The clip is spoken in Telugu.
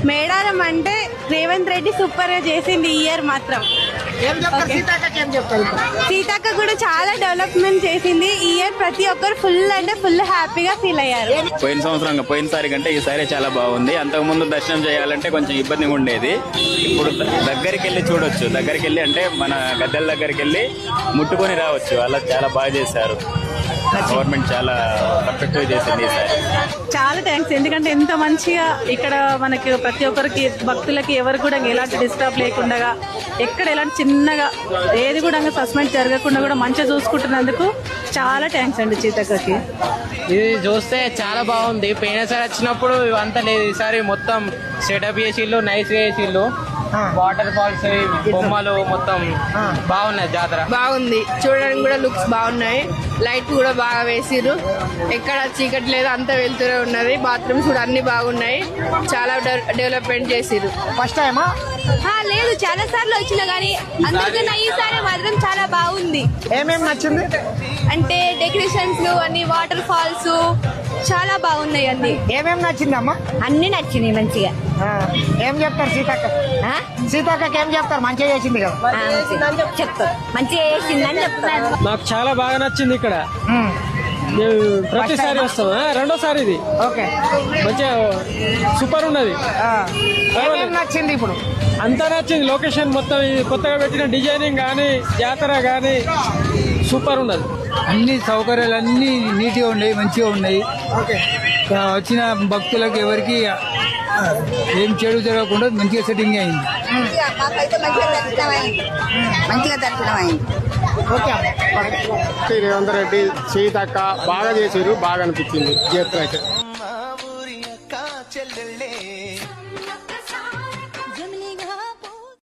మేడారం అంటే రేవంత్ రెడ్డి సూపర్ గా చేసింది ఈ ఇయర్ మాత్రం. సీతక్క కూడా చాలా డెవలప్మెంట్ చేసింది ఈ ఇయర్. ప్రతి ఒక్కరు ఫుల్ అంటే ఫుల్ హ్యాపీగా ఫీల్ అయ్యారు. పోయినసారి కంటే ఈసారి చాలా బాగుంది. అంతకు ముందు దర్శనం చేయాలంటే కొంచెం ఇబ్బందిగా ఉండేది. ఇప్పుడు దగ్గరికి వెళ్ళి చూడొచ్చు. దగ్గరికి వెళ్ళి అంటే మన గద్దెల దగ్గరికి వెళ్ళి ముట్టుకొని రావచ్చు. అలా చాలా బాగా చేశారు. గవర్నమెంట్ చాలా పర్ఫెక్ట్ గా చేసింది ఈసారి. చాలా థ్యాంక్స్. ఎందుకంటే ఎంత మంచిగా ఇక్కడ మనకి ప్రతి ఒక్కరికి భక్తులకి ఎవరు కూడా ఎలాంటి డిస్టర్బ్ లేకుండా, ఎక్కడ ఎలాంటి చిన్నగా ఏది కూడా సస్పెండ్ జరగకుండా కూడా మంచిగా చూసుకుంటున్నందుకు చాలా థ్యాంక్స్ అండి సీతక్కకి. ఇది చూస్తే చాలా బాగుంది. పోయినసారి వచ్చినప్పుడు ఇవంతా లేదు. ఈసారి మొత్తం సెటప్ చేసిళ్ళు, నైస్ చేసిళ్ళు. వాటర్ ఫాల్స్, బొమ్మలు మొత్తం బాగున్నాయి. జాతర బాగుంది, చూడడానికి కూడా లుక్స్ బాగున్నాయి. లైట్ కూడా బాగా వేసిర్రు. ఎక్కడ చీకటి లేదు, అంతా వెళ్తూనే ఉన్నది. బాత్రూమ్స్ కూడా అన్ని బాగున్నాయి. చాలా డెవలప్మెంట్ చేసిర్రు. ఫస్ట్ టైమా? లేదు, చాలా సార్లు వచ్చినా కానీ అందుకన్నా ఈసారి మాత్రం చాలా బాగుంది. ఏమేమి నచ్చింది అంటే డెకరేషన్స్ అన్ని, వాటర్ ఫాల్స్ చాలా బాగున్నాయి. అన్ని ఏమేమి నచ్చిందమ్మా? అన్ని నచ్చినాయి మంచిగా. ఏం చెప్తారు సీతక్క? సీతక్కకి ఏం చెప్తారు? మంచిగా చేసింది కదా చెప్తారు, మంచిగా చేసిందని చెప్తారు. నాకు చాలా బాగా నచ్చింది. ఇక్కడ ప్రతిసారి వస్తాం, రెండోసారి ఇది. ఓకే, మంచిగా సూపర్ ఉన్నది. ఏమేమి నచ్చింది? ఇప్పుడు అంతా నచ్చింది. లొకేషన్ మొత్తం కొత్తగా పెట్టిన డిజైనింగ్ కానీ, జాతర కానీ సూపర్ ఉన్నది. అన్ని సౌకర్యాలు అన్ని నీట్గా ఉన్నాయి, మంచిగా ఉన్నాయి. వచ్చిన భక్తులకు ఎవరికి ఏం చెడు జరగకుండా మంచిగా సెట్టింగ్ అయింది. మంచిగా దర్శనం అయింది. ఓకే, రేవంత్ రెడ్డి, సీతక్క బాగా చేసారు. బాగా అనిపించింది.